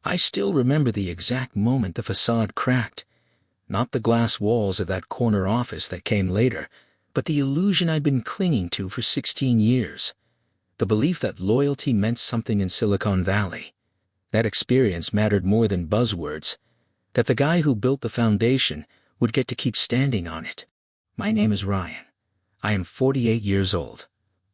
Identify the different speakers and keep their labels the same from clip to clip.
Speaker 1: I still remember the exact moment the facade cracked. Not the glass walls of that corner office that came later, but the illusion I'd been clinging to for 16 years. The belief that loyalty meant something in Silicon Valley. That experience mattered more than buzzwords. That the guy who built the foundation would get to keep standing on it. My name is Ryan. I am 48 years old.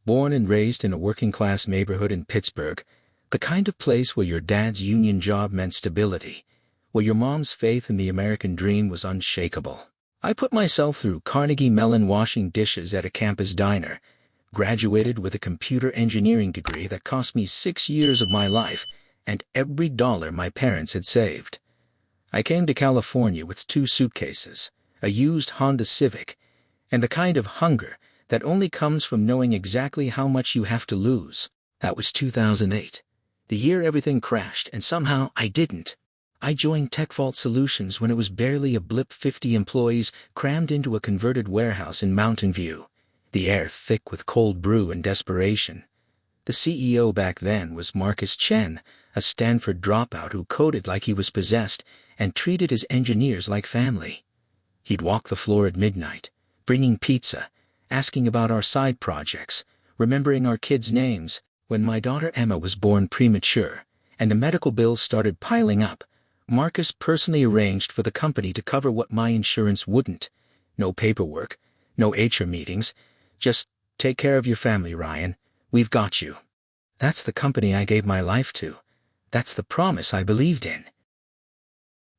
Speaker 1: Born and raised in a working-class neighborhood in Pittsburgh, the kind of place where your dad's union job meant stability, where your mom's faith in the American dream was unshakable. I put myself through Carnegie Mellon washing dishes at a campus diner, graduated with a computer engineering degree that cost me 6 years of my life and every dollar my parents had saved. I came to California with 2 suitcases, a used Honda Civic, and the kind of hunger that only comes from knowing exactly how much you have to lose. That was 2008. The year everything crashed, and somehow I didn't. I joined TechVault Solutions when it was barely a blip, 50 employees crammed into a converted warehouse in Mountain View, the air thick with cold brew and desperation. The CEO back then was Marcus Chen, a Stanford dropout who coded like he was possessed and treated his engineers like family. He'd walk the floor at midnight, bringing pizza, asking about our side projects, remembering our kids' names. When my daughter Emma was born premature, and the medical bills started piling up, Marcus personally arranged for the company to cover what my insurance wouldn't. No paperwork, no HR meetings, just take care of your family, Ryan. We've got you. That's the company I gave my life to. That's the promise I believed in.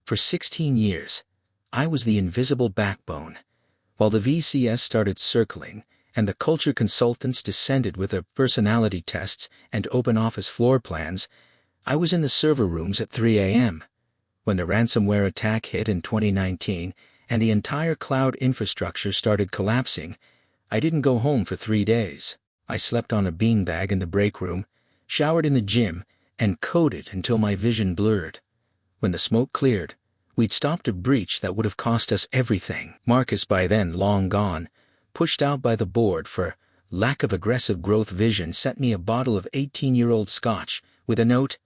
Speaker 1: For 16 years, I was the invisible backbone. While the VCS started circling, and the culture consultants descended with their personality tests and open office floor plans, I was in the server rooms at 3 a.m. When the ransomware attack hit in 2019 and the entire cloud infrastructure started collapsing, I didn't go home for 3 days. I slept on a beanbag in the break room, showered in the gym, and coded until my vision blurred. When the smoke cleared, we'd stopped a breach that would have cost us everything. Marcus, by then long gone, pushed out by the board for lack of aggressive growth vision, sent me a bottle of 18-year-old scotch with a note,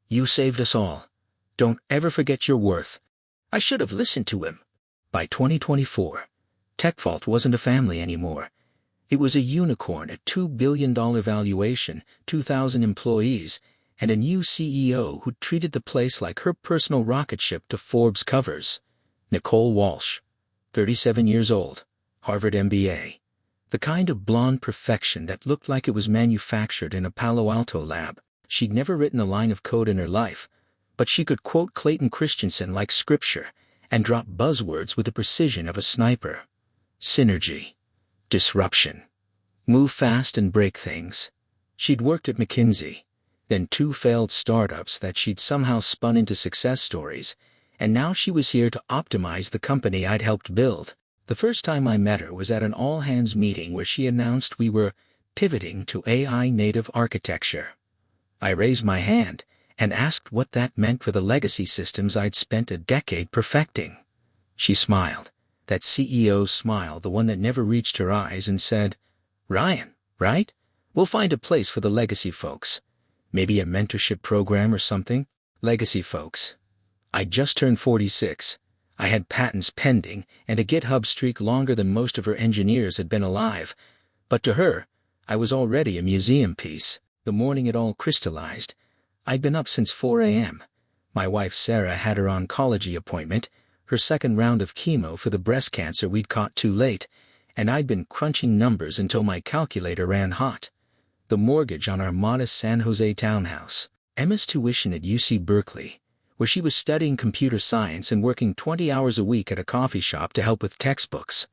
Speaker 1: "You saved us all. Don't ever forget your worth." I should have listened to him. By 2024, TechVault wasn't a family anymore. It was a unicorn at $2 billion valuation, 2,000 employees, and a new CEO who treated the place like her personal rocket ship to Forbes covers. Nicole Walsh, 37 years old. Harvard MBA. The kind of blonde perfection that looked like it was manufactured in a Palo Alto lab. She'd never written a line of code in her life, but she could quote Clayton Christensen like scripture and drop buzzwords with the precision of a sniper. Synergy. Disruption. Move fast and break things. She'd worked at McKinsey, then 2 failed startups that she'd somehow spun into success stories, and now she was here to optimize the company I'd helped build. The first time I met her was at an all-hands meeting where she announced we were pivoting to AI-native architecture. I raised my hand and asked what that meant for the legacy systems I'd spent a decade perfecting. She smiled, that CEO smile, the one that never reached her eyes, and said, "Ryan, right? We'll find a place for the legacy folks. Maybe a mentorship program or something." Legacy folks. I'd just turned 46. I had patents pending and a GitHub streak longer than most of her engineers had been alive. But to her, I was already a museum piece. The morning it all crystallized, I'd been up since 4 a.m. My wife Sarah had her oncology appointment, her second round of chemo for the breast cancer we'd caught too late, and I'd been crunching numbers until my calculator ran hot. The mortgage on our modest San Jose townhouse, Emma's tuition at UC Berkeley, where she was studying computer science and working 20 hours a week at a coffee shop to help with textbooks.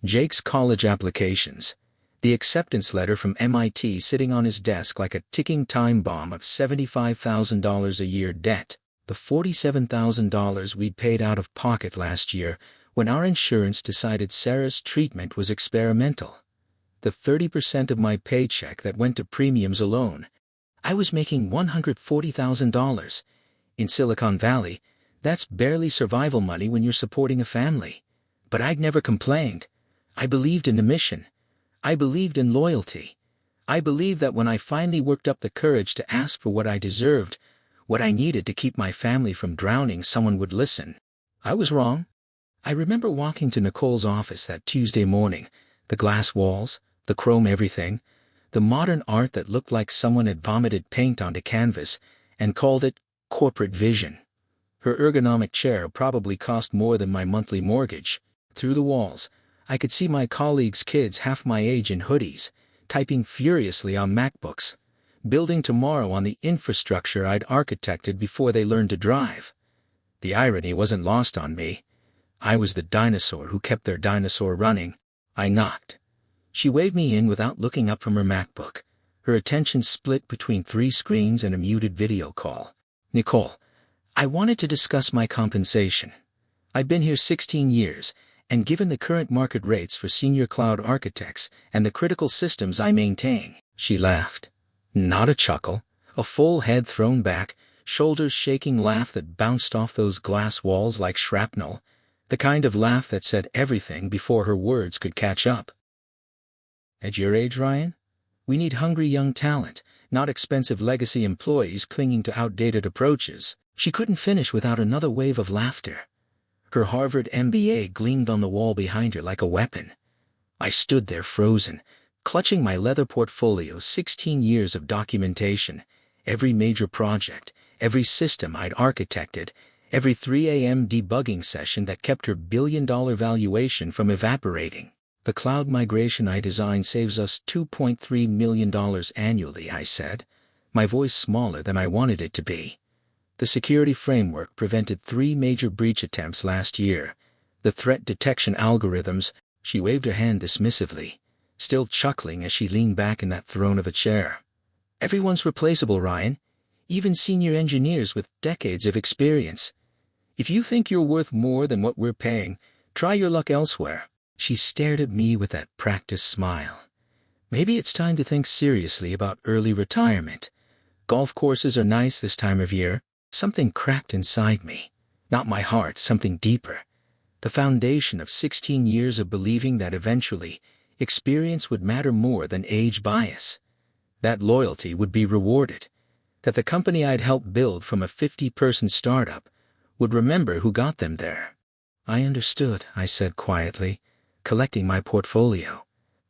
Speaker 1: Jake's college applications, the acceptance letter from MIT sitting on his desk like a ticking time bomb of $75,000 a year debt, the $47,000 we'd paid out of pocket last year when our insurance decided Sarah's treatment was experimental, the 30% of my paycheck that went to premiums alone. I was making $140,000. In Silicon Valley, that's barely survival money when you're supporting a family. But I'd never complained. I believed in the mission. I believed in loyalty. I believed that when I finally worked up the courage to ask for what I deserved, What I needed to keep my family from drowning, someone would listen. I was wrong. I remember walking to Nicole's office that Tuesday morning, the glass walls, the chrome everything, the modern art that looked like someone had vomited paint onto canvas and called it corporate vision. Her ergonomic chair probably cost more than my monthly mortgage. Through the walls, I could see my colleagues' kids half my age in hoodies, typing furiously on MacBooks, building tomorrow on the infrastructure I'd architected before they learned to drive. The irony wasn't lost on me. I was the dinosaur who kept their dinosaur running. I knocked. She waved me in without looking up from her MacBook, her attention split between 3 screens and a muted video call. Nicole, I wanted to discuss my compensation. I've been here 16 years, and given the current market rates for senior cloud architects and the critical systems I maintain, she laughed. Not a chuckle, a full head thrown back, shoulders shaking laugh that bounced off those glass walls like shrapnel, the kind of laugh that said everything before her words could catch up. At your age, Ryan, we need hungry young talent, not expensive legacy employees clinging to outdated approaches. She couldn't finish without another wave of laughter. Her Harvard MBA gleamed on the wall behind her like a weapon. I stood there frozen, clutching my leather portfolio, 16 years of documentation, every major project, every system I'd architected, every 3 a.m. debugging session that kept her billion-dollar valuation from evaporating. The cloud migration I designed saves us $2.3 million annually, I said, my voice smaller than I wanted it to be. The security framework prevented 3 major breach attempts last year. The threat detection algorithms, she waved her hand dismissively, still chuckling as she leaned back in that throne of a chair. Everyone's replaceable, Ryan, even senior engineers with decades of experience. If you think you're worth more than what we're paying, try your luck elsewhere. She stared at me with that practiced smile. Maybe it's time to think seriously about early retirement. Golf courses are nice this time of year. Something cracked inside me. Not my heart, something deeper. The foundation of 16 years of believing that eventually, experience would matter more than age bias. That loyalty would be rewarded. That the company I'd helped build from a 50-person startup would remember who got them there. I understood, I said quietly, collecting my portfolio.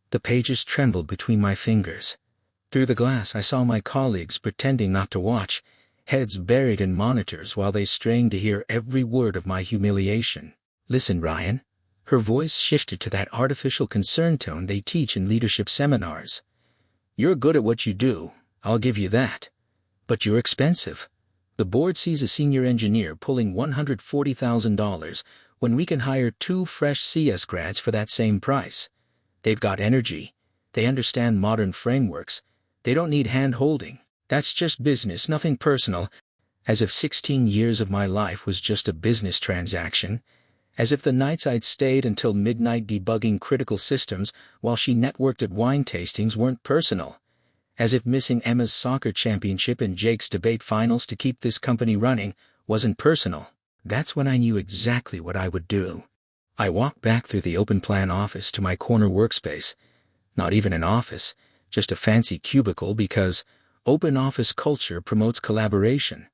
Speaker 1: The pages trembled between my fingers. Through the glass I saw my colleagues pretending not to watch, heads buried in monitors while they strained to hear every word of my humiliation. Listen, Ryan. Her voice shifted to that artificial concern tone they teach in leadership seminars. You're good at what you do, I'll give you that. But you're expensive. The board sees a senior engineer pulling $140,000 when we can hire 2 fresh CS grads for that same price. They've got energy. They understand modern frameworks. They don't need hand-holding. That's just business, nothing personal. As if 16 years of my life was just a business transaction. As if the nights I'd stayed until midnight debugging critical systems while she networked at wine tastings weren't personal. As if missing Emma's soccer championship and Jake's debate finals to keep this company running wasn't personal. That's when I knew exactly what I would do. I walked back through the open plan office to my corner workspace. Not even an office, just a fancy cubicle because open office culture promotes collaboration.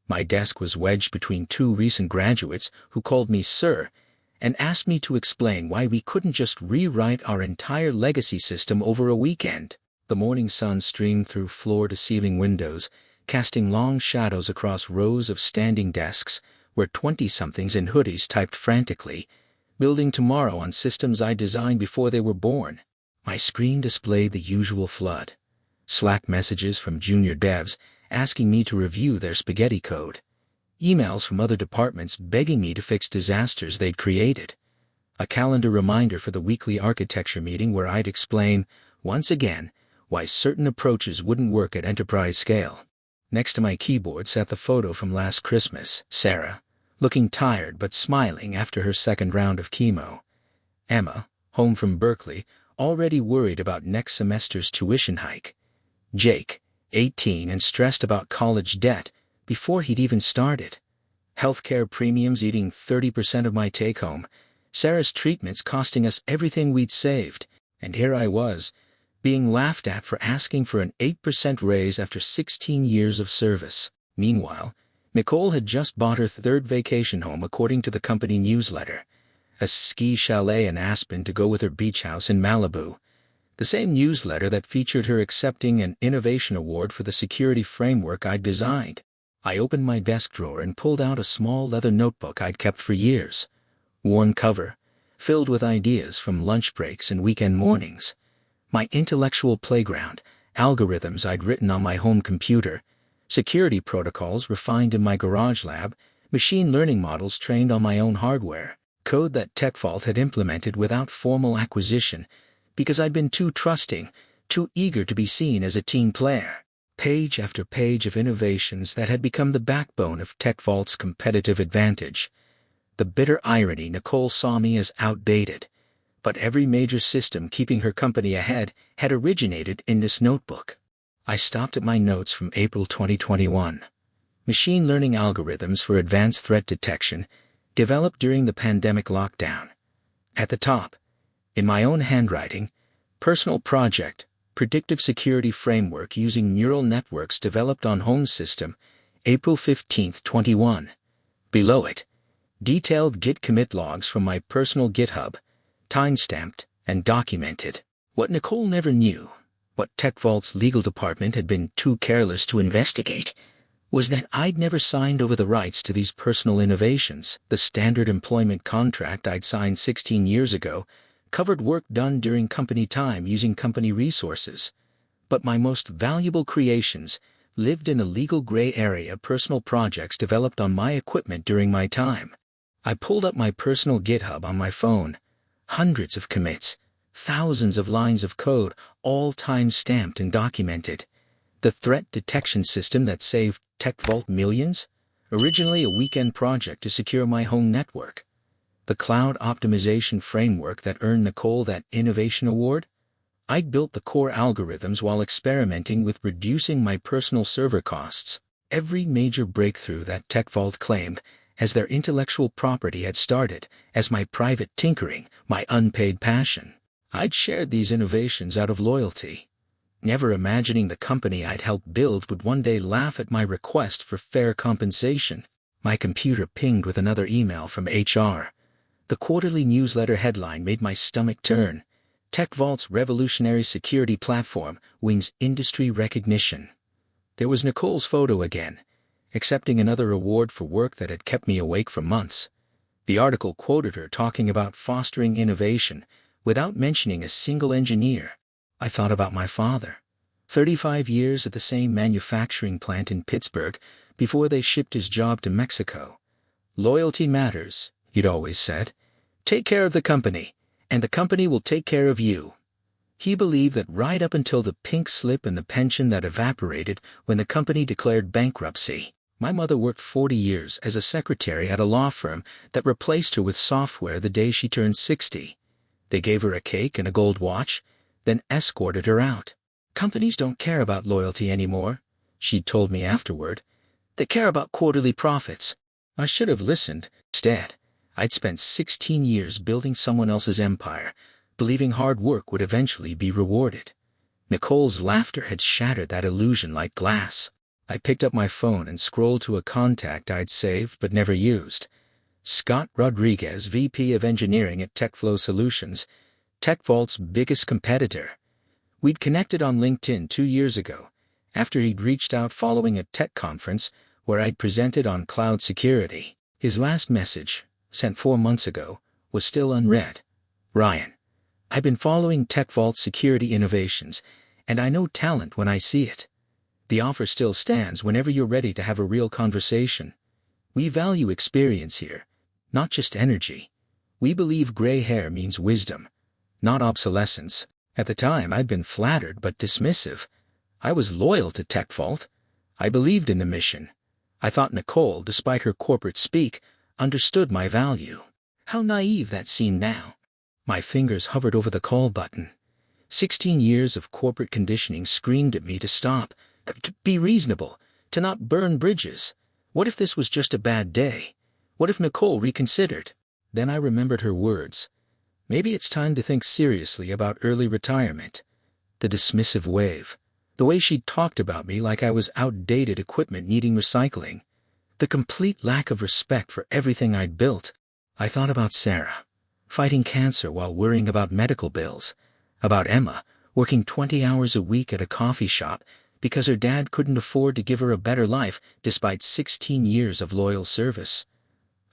Speaker 1: My desk was wedged between 2 recent graduates who called me sir and asked me to explain why we couldn't just rewrite our entire legacy system over a weekend. The morning sun streamed through floor-to-ceiling windows, casting long shadows across rows of standing desks where 20-somethings in hoodies typed frantically, building tomorrow on systems I designed before they were born. My screen displayed the usual flood. Slack messages from junior devs asking me to review their spaghetti code. Emails from other departments begging me to fix disasters they'd created. A calendar reminder for the weekly architecture meeting where I'd explain, once again, why certain approaches wouldn't work at enterprise scale. Next to my keyboard sat the photo from last Christmas, Sarah, looking tired but smiling after her second round of chemo. Emma, home from Berkeley, already worried about next semester's tuition hike. Jake, 18 and stressed about college debt before he'd even started. Healthcare premiums eating 30% of my take-home. Sarah's treatments costing us everything we'd saved. And here I was, being laughed at for asking for an 8% raise after 16 years of service. Meanwhile, Nicole had just bought her third vacation home according to the company newsletter, a ski chalet in Aspen to go with her beach house in Malibu. The same newsletter that featured her accepting an innovation award for the security framework I'd designed. I opened my desk drawer and pulled out a small leather notebook I'd kept for years. Worn cover, filled with ideas from lunch breaks and weekend mornings. My intellectual playground, algorithms I'd written on my home computer, security protocols refined in my garage lab, machine learning models trained on my own hardware, code that TechVault had implemented without formal acquisition because I'd been too trusting, too eager to be seen as a team player. Page after page of innovations that had become the backbone of TechVault's competitive advantage. The bitter irony: Nicole saw me as outdated, but every major system keeping her company ahead had originated in this notebook. I stopped at my notes from April 2021. Machine learning algorithms for advanced threat detection, developed during the pandemic lockdown. At the top, in my own handwriting, personal project, predictive security framework using neural networks developed on home system, April 15, 21. Below it, detailed Git commit logs from my personal GitHub, time-stamped and documented. What Nicole never knew, what TechVault's legal department had been too careless to investigate, was that I'd never signed over the rights to these personal innovations. The standard employment contract I'd signed 16 years ago covered work done during company time using company resources. But my most valuable creations lived in a legal gray area: personal projects developed on my equipment during my time. I pulled up my personal GitHub on my phone. Hundreds of commits, thousands of lines of code, all time-stamped and documented. The threat detection system that saved TechVault millions? Originally a weekend project to secure my home network. The cloud optimization framework that earned Nicole that innovation award? I'd built the core algorithms while experimenting with reducing my personal server costs. Every major breakthrough that TechVault claimed as their intellectual property had started as my private tinkering, my unpaid passion. I'd shared these innovations out of loyalty, never imagining the company I'd helped build would one day laugh at my request for fair compensation. My computer pinged with another email from HR. The quarterly newsletter headline made my stomach turn. TechVault's revolutionary security platform wins industry recognition. There was Nicole's photo again, accepting another award for work that had kept me awake for months. The article quoted her talking about fostering innovation without mentioning a single engineer. I thought about my father. 35 years at the same manufacturing plant in Pittsburgh before they shipped his job to Mexico. Loyalty matters, he'd always said. Take care of the company, and the company will take care of you. He believed that right up until the pink slip and the pension that evaporated when the company declared bankruptcy. My mother worked 40 years as a secretary at a law firm that replaced her with software the day she turned 60. They gave her a cake and a gold watch, then escorted her out. Companies don't care about loyalty anymore, she'd told me afterward. They care about quarterly profits. I should have listened. Instead, I'd spent 16 years building someone else's empire, believing hard work would eventually be rewarded. Nicole's laughter had shattered that illusion like glass. I picked up my phone and scrolled to a contact I'd saved but never used. Scott Rodriguez, VP of Engineering at TechFlow Solutions, TechVault's biggest competitor. We'd connected on LinkedIn 2 years ago, after he'd reached out following a tech conference where I'd presented on cloud security. His last message, sent 4 months ago, was still unread. Ryan, I've been following TechVault security innovations, and I know talent when I see it. The offer still stands whenever you're ready to have a real conversation. We value experience here, not just energy. We believe gray hair means wisdom, not obsolescence. At the time, I'd been flattered but dismissive. I was loyal to TechVault. I believed in the mission. I thought Nicole, despite her corporate speak, understood my value. How naive that seemed now. My fingers hovered over the call button. 16 years of corporate conditioning screamed at me to stop, to be reasonable, to not burn bridges. What if this was just a bad day? What if Nicole reconsidered? Then I remembered her words. Maybe it's time to think seriously about early retirement. The dismissive wave. The way she talked about me like I was outdated equipment needing recycling. The complete lack of respect for everything I'd built. I thought about Sarah, fighting cancer while worrying about medical bills. About Emma, working 20 hours a week at a coffee shop because her dad couldn't afford to give her a better life despite 16 years of loyal service.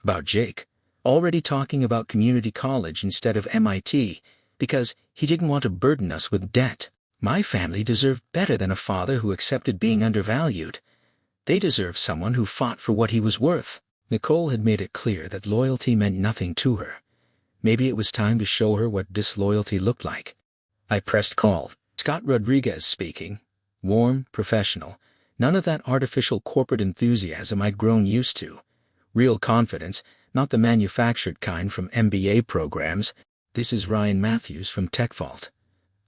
Speaker 1: About Jake, already talking about community college instead of MIT because he didn't want to burden us with debt. My family deserved better than a father who accepted being undervalued. They deserved someone who fought for what he was worth. Nicole had made it clear that loyalty meant nothing to her. Maybe it was time to show her what disloyalty looked like. I pressed call. Scott Rodriguez speaking. Warm, professional. None of that artificial corporate enthusiasm I'd grown used to. Real confidence, not the manufactured kind from MBA programs. This is Ryan Matthews from TechVault.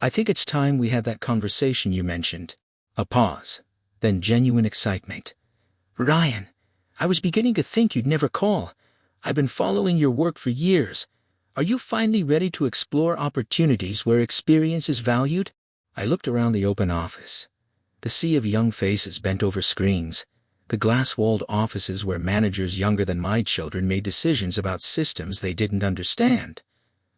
Speaker 1: I think it's time we had that conversation you mentioned. A pause, then genuine excitement. Ryan, I was beginning to think you'd never call. I've been following your work for years. Are you finally ready to explore opportunities where experience is valued? I looked around the open office. The sea of young faces bent over screens. The glass-walled offices where managers younger than my children made decisions about systems they didn't understand.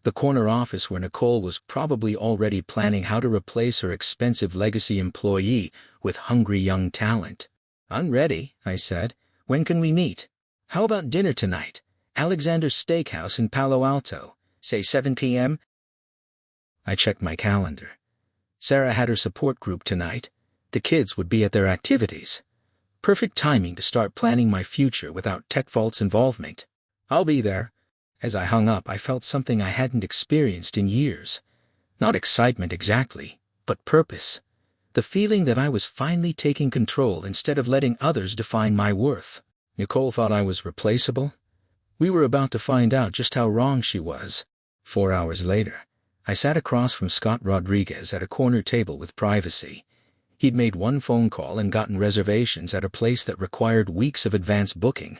Speaker 1: The corner office where Nicole was probably already planning how to replace her expensive legacy employee with hungry young talent. I'm ready, I said. When can we meet? How about dinner tonight? Alexander's Steakhouse in Palo Alto, say 7 p.m.? I checked my calendar. Sarah had her support group tonight. The kids would be at their activities. Perfect timing to start planning my future without TechVault's involvement. I'll be there. As I hung up, I felt something I hadn't experienced in years. Not excitement exactly, but purpose. The feeling that I was finally taking control instead of letting others define my worth. Nicole thought I was replaceable. We were about to find out just how wrong she was. 4 hours later, I sat across from Scott Rodriguez at a corner table with privacy. He'd made one phone call and gotten reservations at a place that required weeks of advance booking.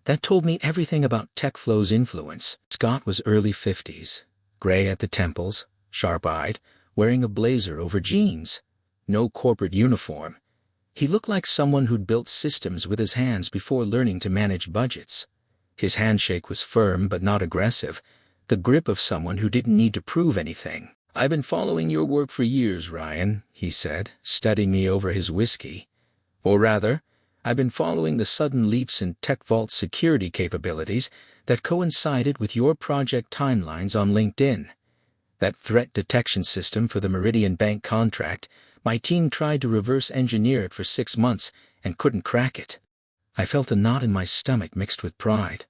Speaker 1: That told me everything about TechFlow's influence. Scott was early 50s, gray at the temples, sharp-eyed, wearing a blazer over jeans. No corporate uniform. He looked like someone who'd built systems with his hands before learning to manage budgets. His handshake was firm but not aggressive, the grip of someone who didn't need to prove anything. I've been following your work for years, Ryan, he said, studying me over his whiskey. Or rather, I've been following the sudden leaps in TechVault's security capabilities that coincided with your project timelines on LinkedIn. That threat detection system for the Meridian Bank contract, my team tried to reverse engineer it for 6 months and couldn't crack it. I felt a knot in my stomach mixed with pride.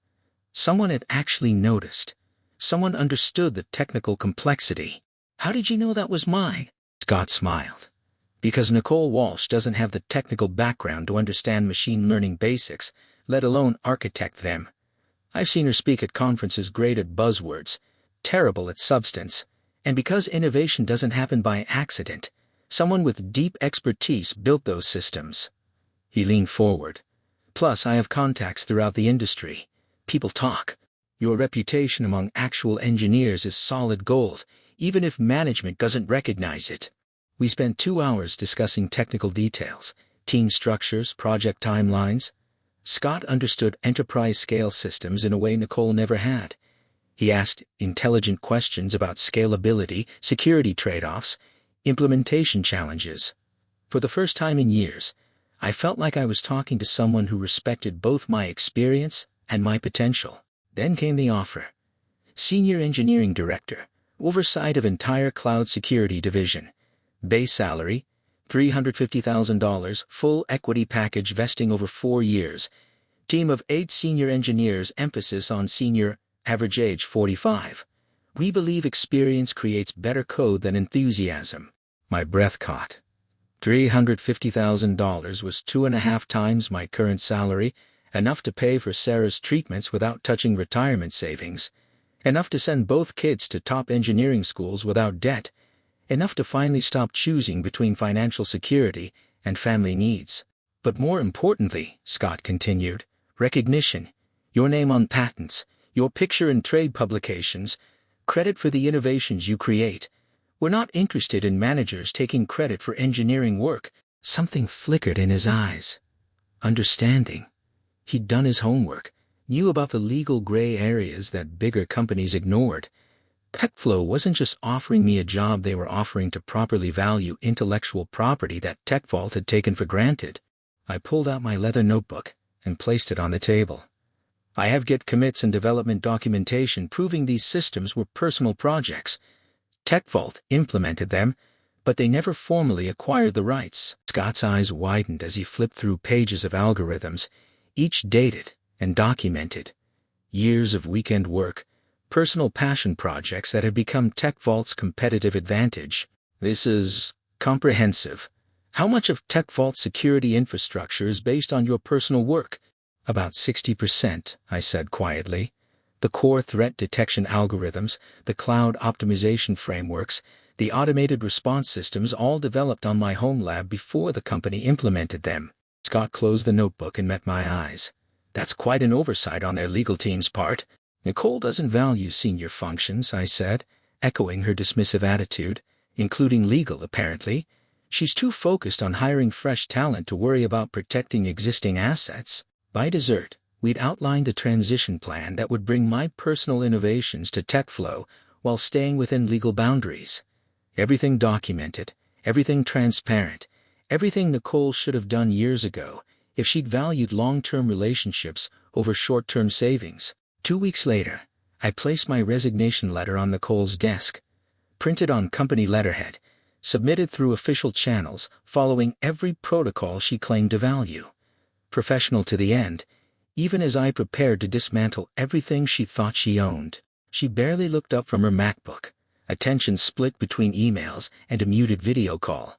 Speaker 1: Someone had actually noticed. Someone understood the technical complexity. How did you know that was mine? Scott smiled. Because Nicole Walsh doesn't have the technical background to understand machine learning basics, let alone architect them. I've seen her speak at conferences great at buzzwords, terrible at substance, and because innovation doesn't happen by accident, someone with deep expertise built those systems. He leaned forward. Plus, I have contacts throughout the industry. People talk. Your reputation among actual engineers is solid gold, even if management doesn't recognize it. We spent 2 hours discussing technical details, team structures, project timelines. Scott understood enterprise-scale systems in a way Nicole never had. He asked intelligent questions about scalability, security trade-offs, implementation challenges. For the first time in years, I felt like I was talking to someone who respected both my experience and my potential. Then came the offer. Senior Engineering Director, oversight of entire cloud security division. Base salary, $350,000, full equity package vesting over 4 years. Team of 8 senior engineers, emphasis on senior, average age 45. We believe experience creates better code than enthusiasm. My breath caught. $350,000 was 2.5 times my current salary, enough to pay for Sarah's treatments without touching retirement savings, enough to send both kids to top engineering schools without debt, enough to finally stop choosing between financial security and family needs. But more importantly, Scott continued, recognition, your name on patents, your picture in trade publications, credit for the innovations you create. We're not interested in managers taking credit for engineering work. Something flickered in his eyes. Understanding. He'd done his homework, knew about the legal gray areas that bigger companies ignored. TechFlow wasn't just offering me a job, they were offering to properly value intellectual property that TechVault had taken for granted. I pulled out my leather notebook and placed it on the table. I have Git commits and development documentation proving these systems were personal projects. TechVault implemented them, but they never formally acquired the rights. Scott's eyes widened as he flipped through pages of algorithms, each dated and documented. Years of weekend work, personal passion projects that had become TechVault's competitive advantage. This is comprehensive. How much of TechVault's security infrastructure is based on your personal work? About 60%, I said quietly. The core threat detection algorithms, the cloud optimization frameworks, the automated response systems all developed on my home lab before the company implemented them. Scott closed the notebook and met my eyes. That's quite an oversight on their legal team's part. Nicole doesn't value senior functions, I said, echoing her dismissive attitude, including legal apparently. She's too focused on hiring fresh talent to worry about protecting existing assets. By dessert, we'd outlined a transition plan that would bring my personal innovations to TechFlow while staying within legal boundaries. Everything documented, everything transparent, everything Nicole should have done years ago if she'd valued long-term relationships over short-term savings. 2 weeks later, I placed my resignation letter on Nicole's desk, printed on company letterhead, submitted through official channels, following every protocol she claimed to value. Professional to the end, even as I prepared to dismantle everything she thought she owned. She barely looked up from her MacBook, attention split between emails and a muted video call.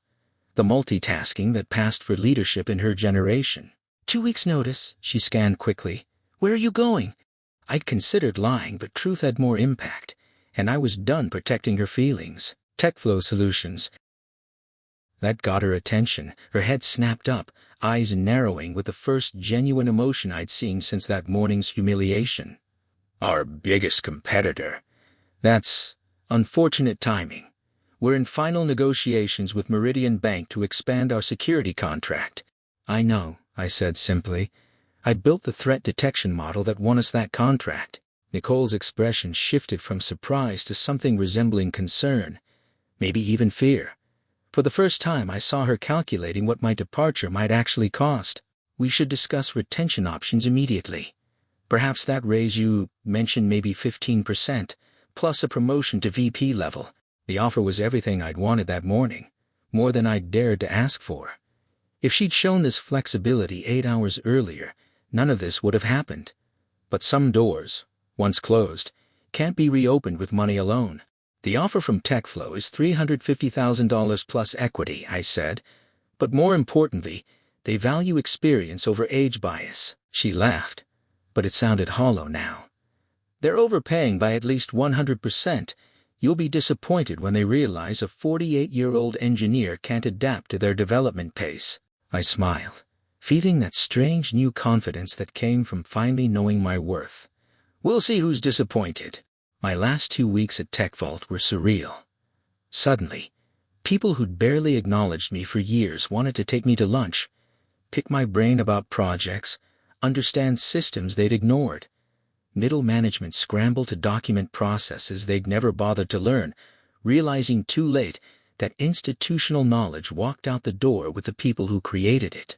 Speaker 1: The multitasking that passed for leadership in her generation. 2 weeks' notice, she scanned quickly. Where are you going? I'd considered lying, but truth had more impact, and I was done protecting her feelings. TechFlow Solutions. That got her attention. Her head snapped up, eyes narrowing with the first genuine emotion I'd seen since that morning's humiliation. Our biggest competitor. That's unfortunate timing. We're in final negotiations with Meridian Bank to expand our security contract. I know, I said simply. I built the threat detection model that won us that contract. Nicole's expression shifted from surprise to something resembling concern, maybe even fear. For the first time, I saw her calculating what my departure might actually cost. We should discuss retention options immediately. Perhaps that raise you mentioned, maybe 15%, plus a promotion to VP level. The offer was everything I'd wanted that morning, more than I'd dared to ask for. If she'd shown this flexibility 8 hours earlier, none of this would have happened. But some doors, once closed, can't be reopened with money alone. The offer from TechFlow is $350,000 plus equity, I said. But more importantly, they value experience over age bias. She laughed, but it sounded hollow now. They're overpaying by at least 100%. You'll be disappointed when they realize a 48-year-old engineer can't adapt to their development pace. I smiled, feeling that strange new confidence that came from finally knowing my worth. We'll see who's disappointed. My last 2 weeks at TechVault were surreal. Suddenly, people who'd barely acknowledged me for years wanted to take me to lunch, pick my brain about projects, understand systems they'd ignored. Middle management scrambled to document processes they'd never bothered to learn, realizing too late that institutional knowledge walked out the door with the people who created it.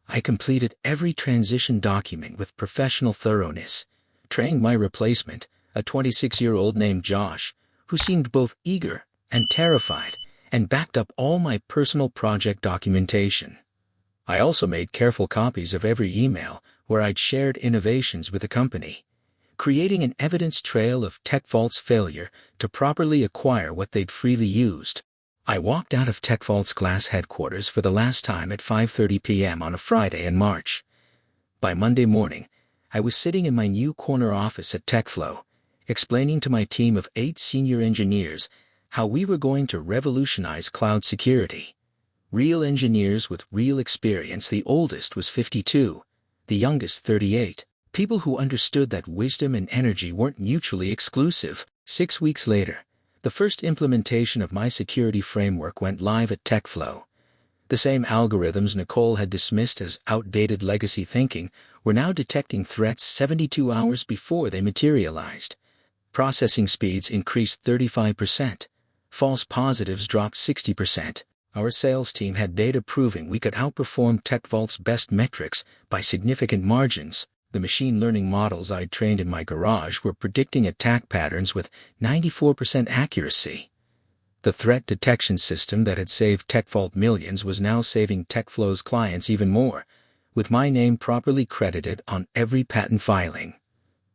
Speaker 1: I completed every transition document with professional thoroughness, trained my replacement, a 26-year-old named Josh, who seemed both eager and terrified, and backed up all my personal project documentation. I also made careful copies of every email where I'd shared innovations with the company, creating an evidence trail of TechVault's failure to properly acquire what they'd freely used. I walked out of TechVault's glass headquarters for the last time at 5:30 p.m. on a Friday in March. By Monday morning, I was sitting in my new corner office at TechFlow, explaining to my team of 8 senior engineers how we were going to revolutionize cloud security. Real engineers with real experience. The oldest was 52, the youngest 38. People who understood that wisdom and energy weren't mutually exclusive. 6 weeks later, The first implementation of my security framework went live at TechFlow. The same algorithms Nicole had dismissed as outdated legacy thinking were now detecting threats 72 hours before they materialized. Processing speeds increased 35%. False positives dropped 60%. Our sales team had data proving we could outperform TechVault's best metrics by significant margins. The machine learning models I'd trained in my garage were predicting attack patterns with 94% accuracy. The threat detection system that had saved TechVault millions was now saving TechFlow's clients even more, with my name properly credited on every patent filing.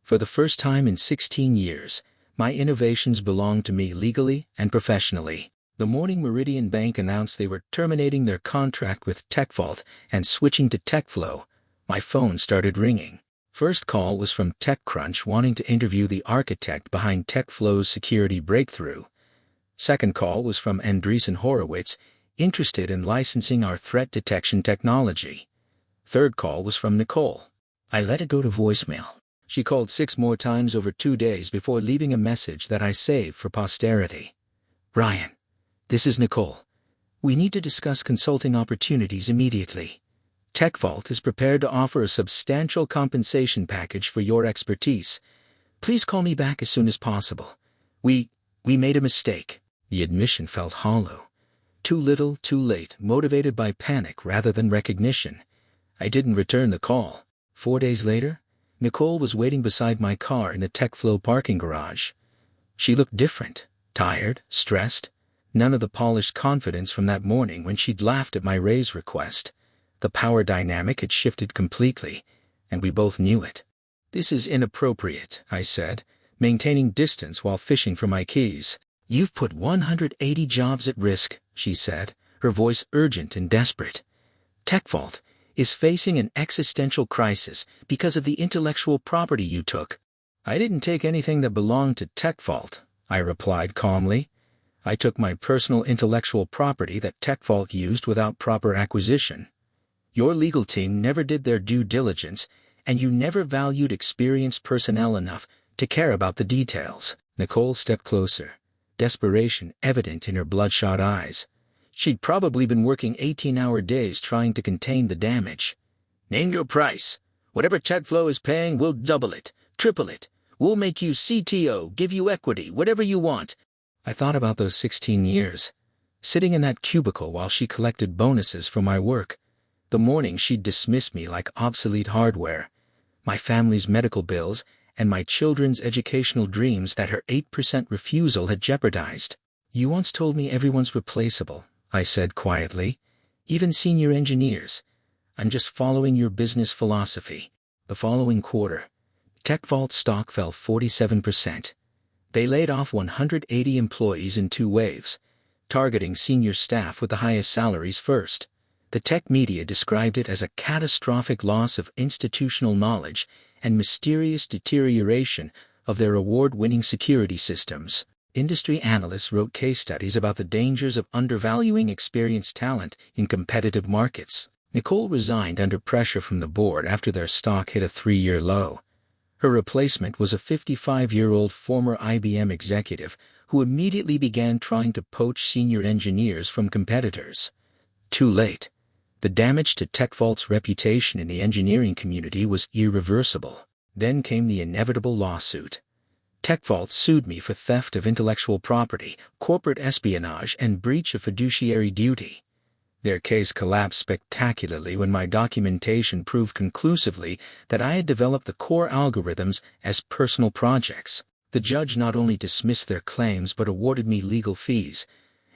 Speaker 1: For the first time in 16 years, my innovations belonged to me legally and professionally. The morning Meridian Bank announced they were terminating their contract with TechVault and switching to TechFlow, my phone started ringing. First call was from TechCrunch wanting to interview the architect behind TechFlow's security breakthrough. Second call was from Andreessen Horowitz, interested in licensing our threat detection technology. Third call was from Nicole. I let it go to voicemail. She called 6 more times over 2 days before leaving a message that I saved for posterity. Ryan, this is Nicole. We need to discuss consulting opportunities immediately. TechVault is prepared to offer a substantial compensation package for your expertise. Please call me back as soon as possible. We made a mistake. The admission felt hollow. Too little, too late, motivated by panic rather than recognition. I didn't return the call. 4 days later, Nicole was waiting beside my car in the TechFlow parking garage. She looked different, tired, stressed. None of the polished confidence from that morning when she'd laughed at my raise request. The power dynamic had shifted completely, and we both knew it. This is inappropriate, I said, maintaining distance while fishing for my keys. You've put 180 jobs at risk, she said, her voice urgent and desperate. TechVault is facing an existential crisis because of the intellectual property you took. I didn't take anything that belonged to TechVault, I replied calmly. I took my personal intellectual property that TechVault used without proper acquisition. Your legal team never did their due diligence, and you never valued experienced personnel enough to care about the details. Nicole stepped closer, desperation evident in her bloodshot eyes. She'd probably been working 18-hour days trying to contain the damage. Name your price. Whatever TechFlow is paying, we'll double it, triple it. We'll make you CTO, give you equity, whatever you want. I thought about those 16 years, sitting in that cubicle while she collected bonuses for my work. The morning she'd dismissed me like obsolete hardware, my family's medical bills, and my children's educational dreams that her 8% refusal had jeopardized. You once told me everyone's replaceable, I said quietly, even senior engineers. I'm just following your business philosophy. The following quarter, TechVault stock fell 47%. They laid off 180 employees in 2 waves, targeting senior staff with the highest salaries first. The tech media described it as a catastrophic loss of institutional knowledge and mysterious deterioration of their award-winning security systems. Industry analysts wrote case studies about the dangers of undervaluing experienced talent in competitive markets. Nicole resigned under pressure from the board after their stock hit a 3-year low. Her replacement was a 55-year-old former IBM executive who immediately began trying to poach senior engineers from competitors. Too late. The damage to TechVault's reputation in the engineering community was irreversible. Then came the inevitable lawsuit. TechVault sued me for theft of intellectual property, corporate espionage, and breach of fiduciary duty. Their case collapsed spectacularly when my documentation proved conclusively that I had developed the core algorithms as personal projects. The judge not only dismissed their claims but awarded me legal fees,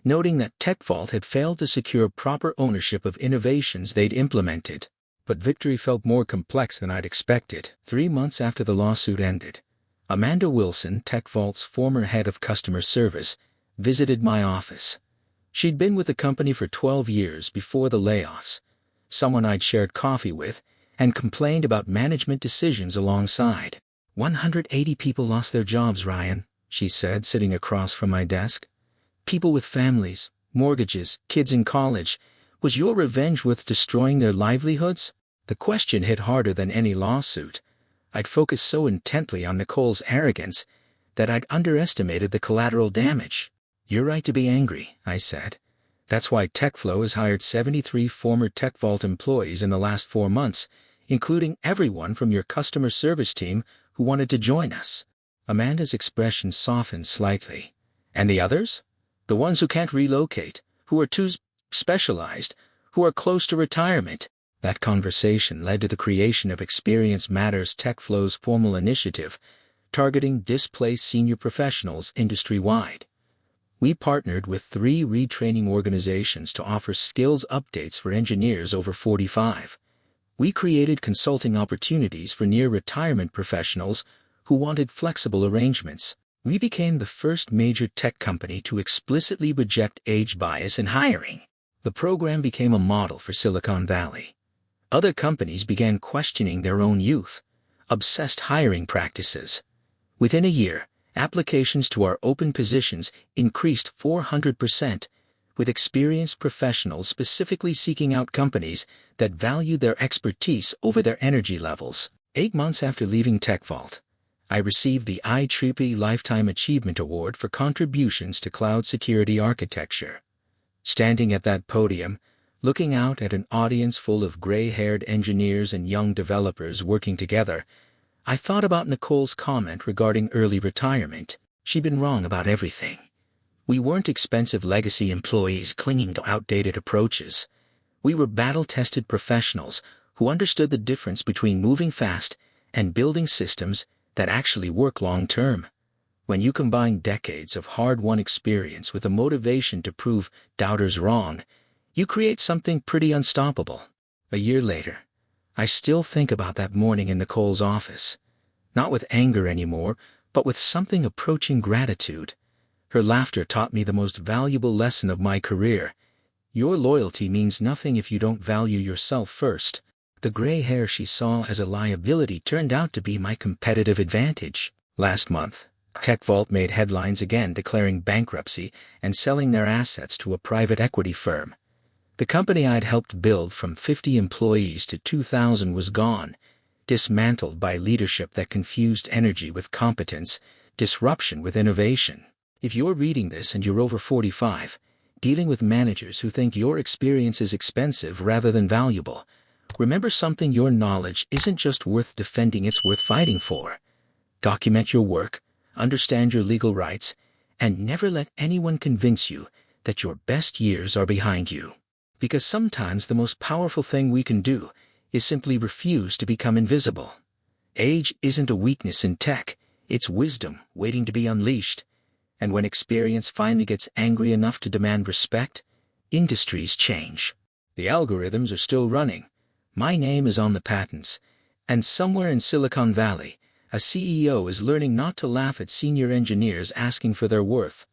Speaker 1: noting that TechVault had failed to secure proper ownership of innovations they'd implemented. But victory felt more complex than I'd expected. 3 months after the lawsuit ended, Amanda Wilson, TechVault's former head of customer service, visited my office. She'd been with the company for 12 years before the layoffs, someone I'd shared coffee with, and complained about management decisions alongside. 180 people lost their jobs, Ryan, she said, sitting across from my desk. People with families, mortgages, kids in college. Was your revenge worth destroying their livelihoods? The question hit harder than any lawsuit. I'd focused so intently on Nicole's arrogance that I'd underestimated the collateral damage. "You're right to be angry," I said. "That's why TechFlow has hired 73 former TechVault employees in the last 4 months, including everyone from your customer service team who wanted to join us." Amanda's expression softened slightly. "And the others? The ones who can't relocate, who are too specialized, who are close to retirement?" That conversation led to the creation of Experience Matters, TechFlow's formal initiative, targeting displaced senior professionals industry-wide. We partnered with 3 retraining organizations to offer skills updates for engineers over 45. We created consulting opportunities for near-retirement professionals who wanted flexible arrangements. We became the first major tech company to explicitly reject age bias in hiring. The program became a model for Silicon Valley. Other companies began questioning their own youth-obsessed hiring practices. Within a year, applications to our open positions increased 400%, with experienced professionals specifically seeking out companies that value their expertise over their energy levels. 8 months after leaving TechVault, I received the IEEE Lifetime Achievement Award for contributions to cloud security architecture. Standing at that podium, looking out at an audience full of gray-haired engineers and young developers working together, I thought about Nicole's comment regarding early retirement. She'd been wrong about everything. We weren't expensive legacy employees clinging to outdated approaches. We were battle-tested professionals who understood the difference between moving fast and building systems that actually work long-term. When you combine decades of hard-won experience with a motivation to prove doubters wrong, you create something pretty unstoppable. A year later, I still think about that morning in Nicole's office. Not with anger anymore, but with something approaching gratitude. Her laughter taught me the most valuable lesson of my career. Your loyalty means nothing if you don't value yourself first. The gray hair she saw as a liability turned out to be my competitive advantage. Last month, TechVault made headlines again, declaring bankruptcy and selling their assets to a private equity firm. The company I'd helped build from 50 employees to 2,000 was gone, dismantled by leadership that confused energy with competence, disruption with innovation. If you're reading this and you're over 45, dealing with managers who think your experience is expensive rather than valuable, remember something: your knowledge isn't just worth defending, it's worth fighting for. Document your work, understand your legal rights, and never let anyone convince you that your best years are behind you. Because sometimes the most powerful thing we can do is simply refuse to become invisible. Age isn't a weakness in tech, it's wisdom waiting to be unleashed. And when experience finally gets angry enough to demand respect, industries change. The algorithms are still running. My name is on the patents. And somewhere in Silicon Valley, a CEO is learning not to laugh at senior engineers asking for their worth.